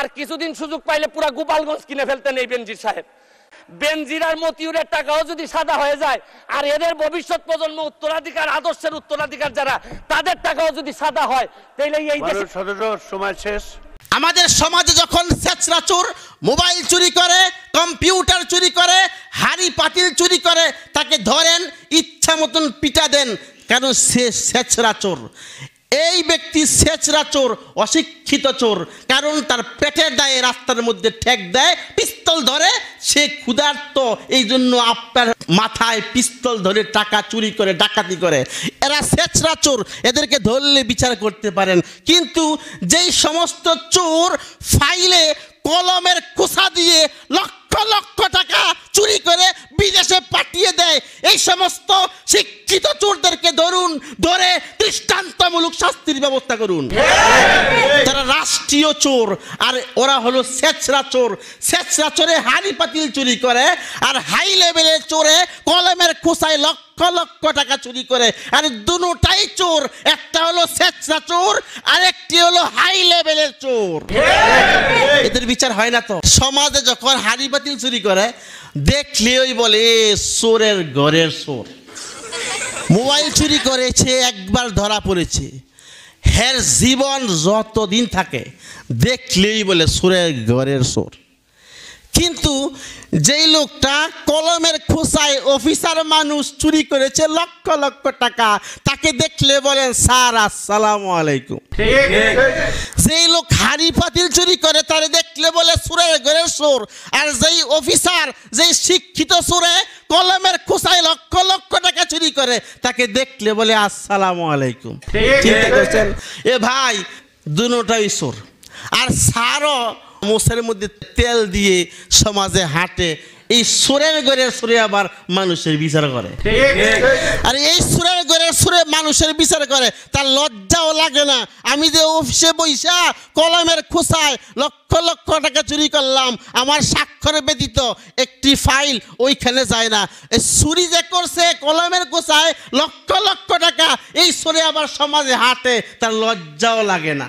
আর কিছুদিন সুযোগ পাইলে পুরা গোপালগঞ্জ কিনে ফেলতেন এই বেনজির সাহেব। বেনজির আর মতিউরের টাকাও যদি সাদা হয়ে যায়, আর এদের ভবিষ্যৎ প্রজন্ম উত্তরাধিকার আদর্শের উত্তরাধিকার যারা, তাদের টাকাও যদি সাদা হয়, তাহলে এই সময় শেষ। আমাদের সমাজে যখন ছেচরা চোর মোবাইল চুরি করে, কম্পিউটার চুরি করে, হাড়ি পাতিল চুরি করে, তাকে ধরেন, ইচ্ছা মতন পিটা দেন, কারণ সে ছেচরা চোর। এই ব্যক্তি ছেচরা চোর, অশিক্ষিত চোর, কারণ তার পেটের দায়ে রাস্তার মধ্যে ঠেক দেয়, পিস্তল ধরে, সে ক্ষুধার্ত, এই জন্য আপনার মাথায় পিস্তল ধরে টাকা চুরি করে, ডাকাতি করে। এরা ছেচরা চোর, এদেরকে ধরলে বিচার করতে পারেন। কিন্তু যেই সমস্ত চোর ফাইলে কলমের খোসা দিয়ে লক্ষ লক্ষ টাকা চুরি করে বিদেশে পাঠিয়ে দেয়, এই সমস্ত শিক্ষিত চোরদেরকে ধরুন, ধরে দৃষ্টান্তমূলক শাস্তির ব্যবস্থা করুন। তারা রাষ্ট্রীয় চোর, আর ওরা হলো ছেচরা চোর। ছেচরা চোরে হাড়ি পাতিল চুরি করে, আর হাই লেভেলের চোরে কলমের খোসায় লক্ষ লক্ষ টাকা চুরি করে। আর দুটোটাই চোর, একটা হলো ছেচরা চোর, আর একটি হলো হাই লেভেলের চোর। এদের বিচার হয় না তো। সমাজে যখন হাড়ি পাতিল চুরি করে, দেখলেই বলে চোরের ঘরের চোর। মোবাইল চুরি করেছে, একবার ধরা পড়েছে, হের জীবন যতদিন থাকে দেখলেই বলে চোরের ঘরের চোর। কিন্তু যেই লোকটা কলমের খোসায় অফিসার মানুষ চুরি করেছে লক্ষ লক্ষ টাকা, তাকে দেখলে বলেন স্যার আসসালামু আলাইকুম। যেই লোক হাড়ি পাতিল চুরি করে, তারে দেখলে বলে চোরের ঘরের চোর। আর যেই অফিসার, যেই শিক্ষিত চোরে কলমের খোসায় লক্ষ লক্ষ টাকা চুরি করে, তাকে দেখলে বলে আসসালামু আলাইকুম। চিন্তা করছেন? এ ভাই, দুটোটাই চোর। আর স্যারও মোষের মধ্যে তেল দিয়ে সমাজে হাঁটে। এই সুরের ঘরের সুরে আবার মানুষের বিচার করে। আর এই সুরের ঘরের সুরে মানুষের বিচার করে, তার লজ্জাও লাগে না। আমি যে অফিসে বইসা কলমের খোসায় লক্ষ লক্ষ টাকা চুরি করলাম, আমার স্বাক্ষর ব্যতীত একটি ফাইল ওইখানে যায় না। এই চুরি যে করছে কলমের খোসায় লক্ষ লক্ষ টাকা, এই সুরে আবার সমাজে হাঁটে, তার লজ্জাও লাগে না।